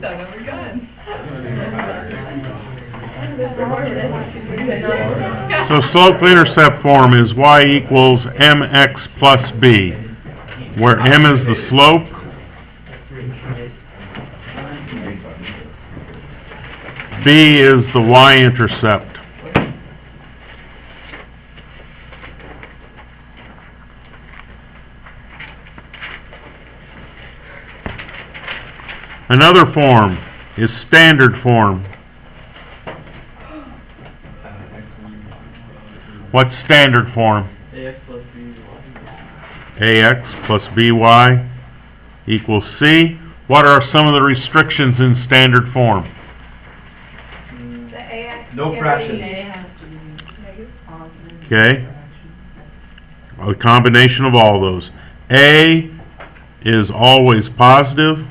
Son of a gun. So slope-intercept form is y equals mx plus b, where m is the slope, b is the y-intercept. Another form is standard form. What's standard form? AX plus BY equals C. What are some of the restrictions in standard form? The AX. No fractions. Okay. A combination of all those. A is always positive.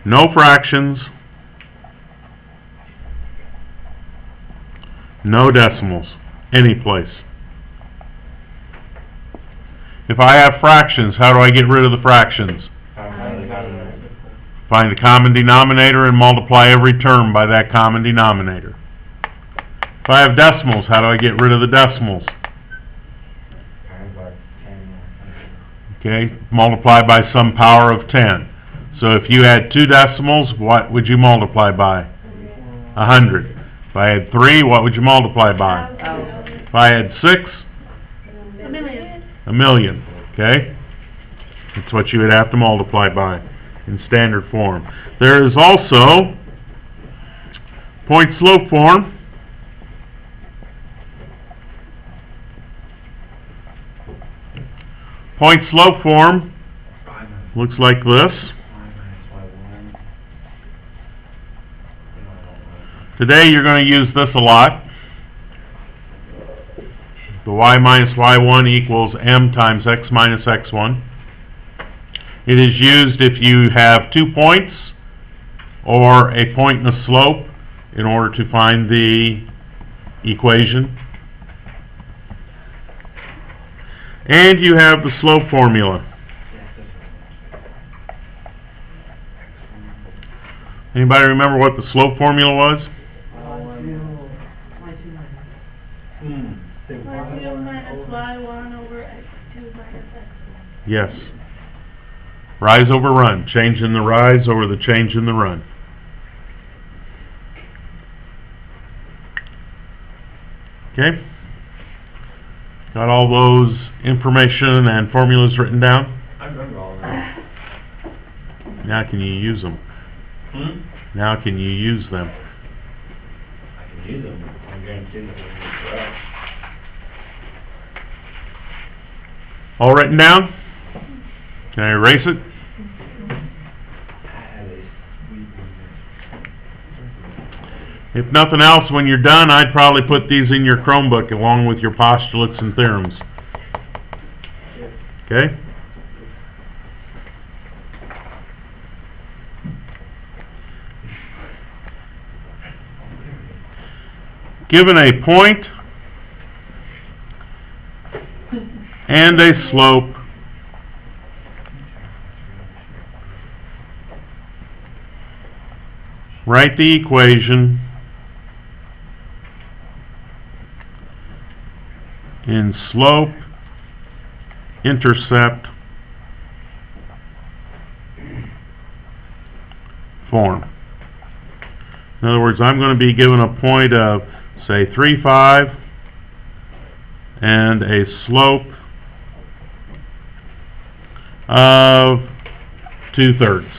No fractions. No decimals. Any place. If I have fractions, how do I get rid of the fractions? Find the common denominator and multiply every term by that common denominator. If I have decimals, how do I get rid of the decimals? Okay, multiply by some power of 10. So if you had 2 decimals, what would you multiply by? 100. If I had 3, what would you multiply by? If I had 6? A million. Okay? That's what you would have to multiply by in standard form. There is also point-slope form. Point-slope form looks like this. Today you're going to use this a lot. The y minus y1 equals m times x minus x1. It is used if you have 2 points or a point and a slope in order to find the equation. And you have the slope formula. Anybody remember what the slope formula was? y2 minus y1 over x2 minus x1. Yes. Rise over run. Change in the rise over the change in the run. Okay? Got all those information and formulas written down? I remember all that. Now can you use them? Now can you use them? I can use them. I'm guaranteed that they're correct. All written down? Can I erase it? If nothing else, when you're done, I'd probably put these in your Chromebook along with your postulates and theorems. Okay? Given a point and a slope, write the equation in slope intercept form. In other words, I'm going to be given a point of, say, 3, 5 and a slope of 2/3.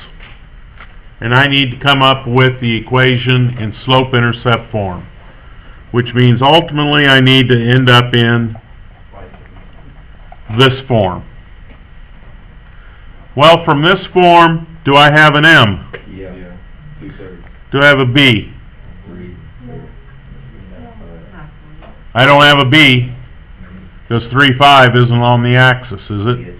And I need to come up with the equation in slope-intercept form, which means ultimately I need to end up in this form. Well, from this form, do I have an M? Yeah. 2/3. Do I have a B? 3. I don't have a B, because 3, 5 isn't on the axis, is it?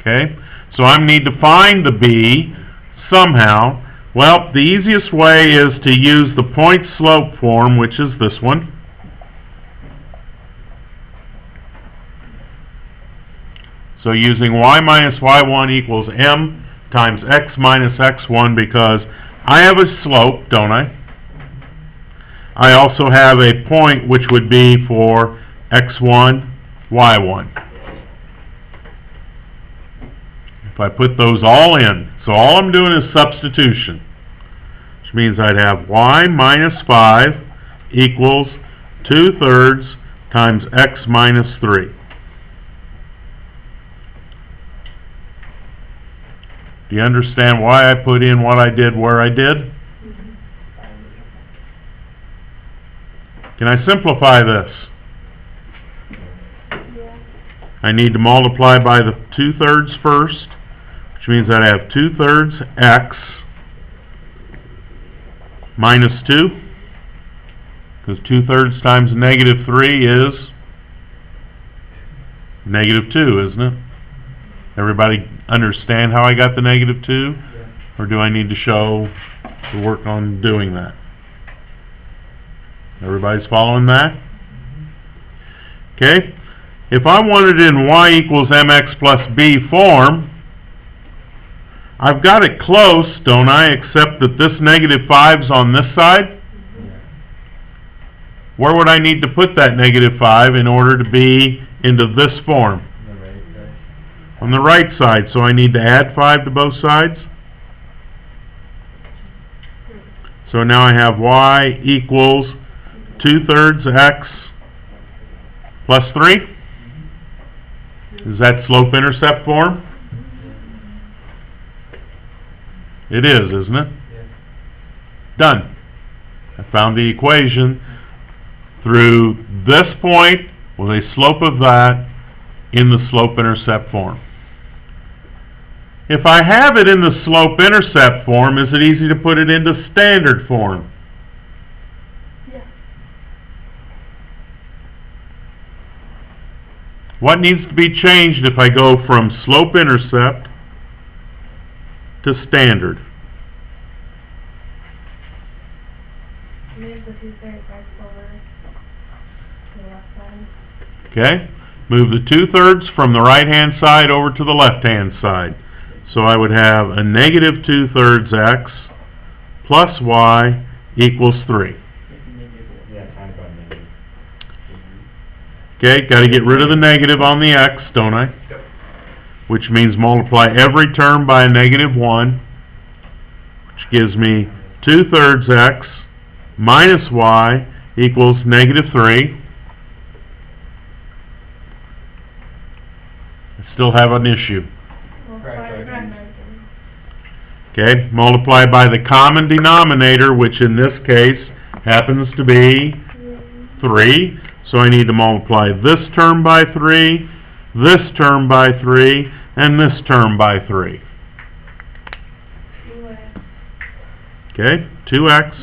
Okay, so I need to find the B somehow. Well, the easiest way is to use the point-slope form, which is this one. So using y minus y1 equals m times x minus x1, because I have a slope, don't I? I also have a point which would be for x1, y1. If I put those all in, so all I'm doing is substitution, which means I'd have y minus 5 equals 2/3 times x minus 3. Do you understand why I put in what I did where I did? Can I simplify this? I need to multiply by the 2/3 first, which means I'd have 2/3 x minus 2, because 2/3 times negative 3 is negative 2, isn't it? Everybody understand how I got the negative 2? Or do I need to show the work on doing that? Everybody's following that? Okay. If I wanted it in y equals mx plus b form, I've got it close, don't I, except that this negative 5's on this side? Where would I need to put that negative 5 in order to be into this form? On the right side, so I need to add 5 to both sides. So now I have y equals 2/3 x plus 3. Is that slope-intercept form? It is, isn't it? Done. I found the equation through this point with a slope of that in the slope-intercept form. If I have it in the slope-intercept form, is it easy to put it into standard form? Yeah. What needs to be changed if I go from slope-intercept to standard? Move the 2/3 x over to the left side. Okay? Move the 2/3 from the right-hand side over to the left-hand side. So I would have a negative 2/3 x plus y equals 3. Okay, got to get rid of the negative on the x, don't I? Which means multiply every term by a negative 1, which gives me 2/3 x minus y equals negative 3. I still have an issue. Okay, multiply by the common denominator, which in this case happens to be 3. So I need to multiply this term by 3, this term by 3, and this term by 3. Okay, 2x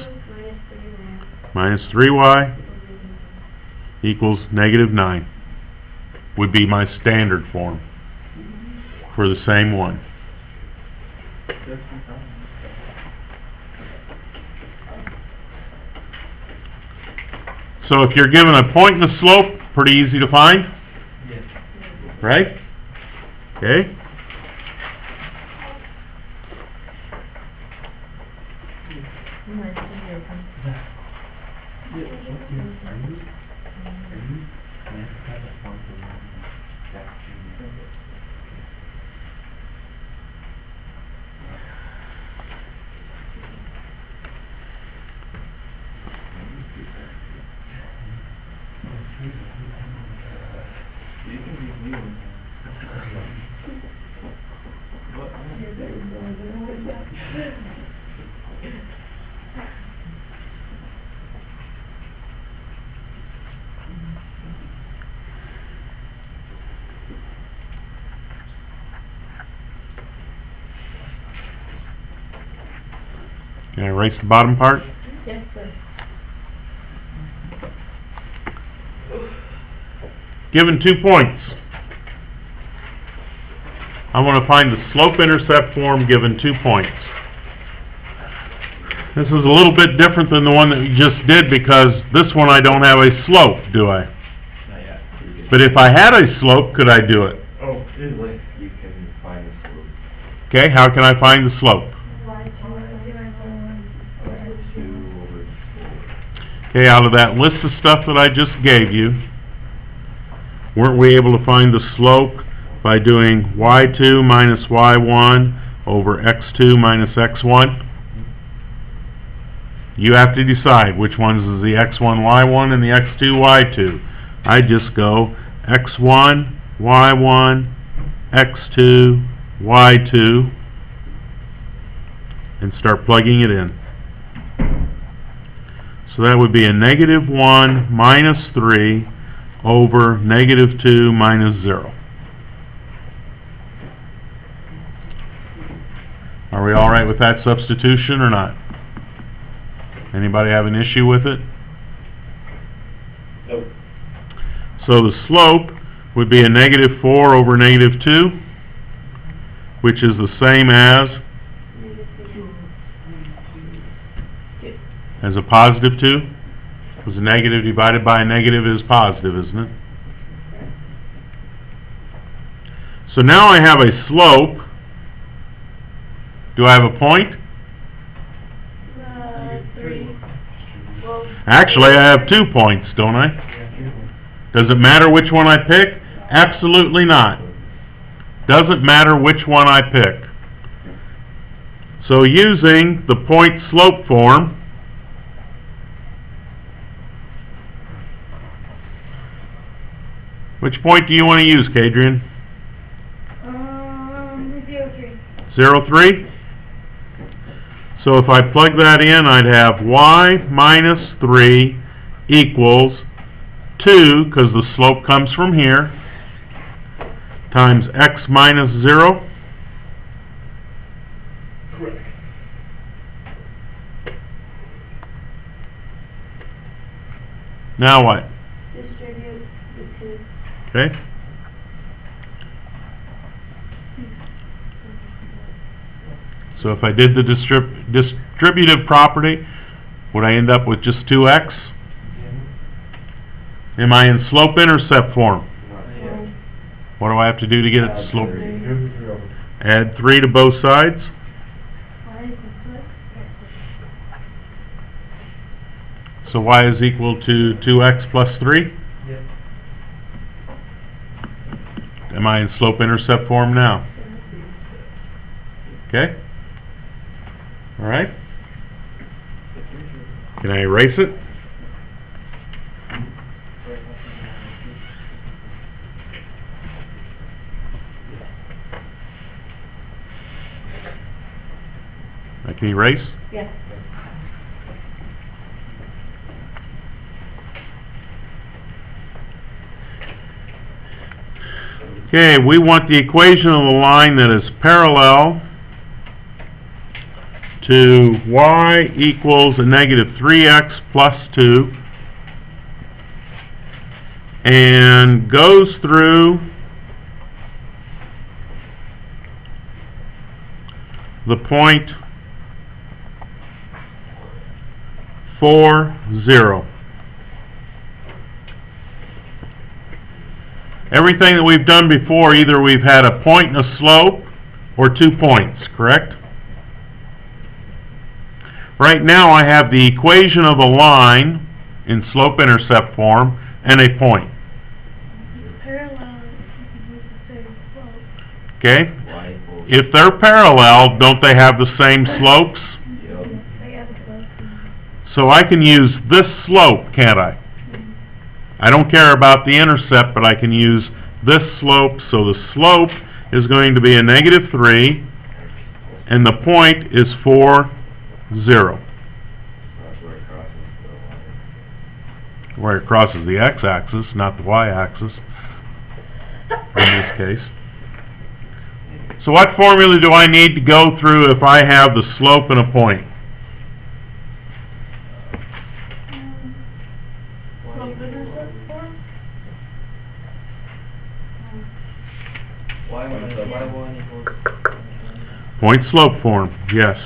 minus 3y equals negative 9 would be my standard form for the same one. So if you're given a point and a slope, pretty easy to find? Yes. Right? Okay. Can I erase the bottom part? Yes, sir. Given 2 points. I want to find the slope-intercept form given 2 points. This is a little bit different than the one that we just did because this one I don't have a slope, do I? Not yet. But if I had a slope, could I do it? Oh, easily. Okay, how can I find the slope? Okay, out of that list of stuff that I just gave you, weren't we able to find the slope by doing y2 minus y1 over x2 minus x1? You have to decide which ones is the x1 y1 and the x2 y2. I just go x1 y1 x2 y2 and start plugging it in. So that would be a negative 1 minus 3 over negative 2 minus 0. Are we all right with that substitution or not? Anybody have an issue with it? Nope. So the slope would be a negative 4 over negative 2, which is the same as a positive 2. Because a negative divided by a negative is positive, isn't it? So now I have a slope. Do I have a point? 3. Well, Actually, I have 2 points, don't I? Does it matter which one I pick? Absolutely not. Doesn't matter which one I pick. So using the point slope form, which point do you want to use, Kadrian? 0, 3. 0, 3? So if I plug that in, I'd have y minus 3 equals 2, because the slope comes from here, times x minus 0. Correct. Now what? Distribute the 2. Okay. So if I did the distributive property, would I end up with just 2x? Am I in slope-intercept form? What do I have to do to get it to slope? Add 3 to both sides. So y is equal to 2x plus 3? Yep. Am I in slope-intercept form now? Okay? Alright? Can I erase it? I can erase? Yes. Okay, we want the equation of the line that is parallel to y equals a negative 3x plus 2 and goes through the point 4, 0. Everything that we've done before, either we've had a point and a slope or 2 points, correct? Right now I have the equation of a line in slope-intercept form and a point. Parallel, you can use the same slope. Okay? Y equals. If they're parallel, don't they have the same slopes? Yep. They have both. So I can use this slope, can't I? I don't care about the intercept, but I can use this slope. So the slope is going to be a negative 3, and the point is 4, 0. That's where it crosses the line. Where it crosses the x-axis, not the y-axis, in this case. So what formula do I need to go through if I have the slope and a point? Slope-intercept form? Y1 equals. Point slope form, yes.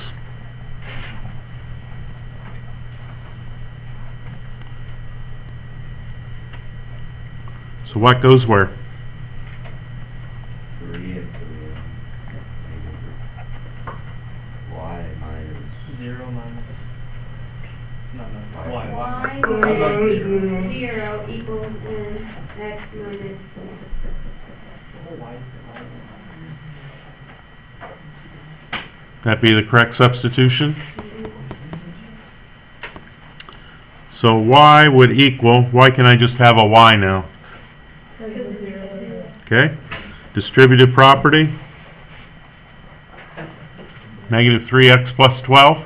So what goes where? 3 and 3. x minus. That be the correct substitution? So y would equal, why can I just have a y now? Okay? Distributive property? Negative 3x plus 12?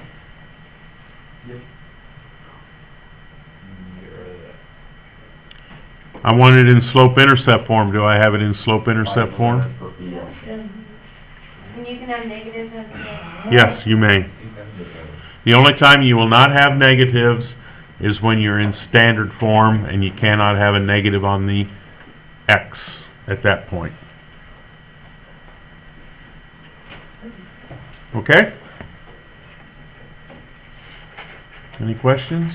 I want it in slope-intercept form. Do I have it in slope-intercept form? And you can have negatives as well. Yes, you may. The only time you will not have negatives is when you're in standard form and you cannot have a negative on the x at that point. Okay? Any questions?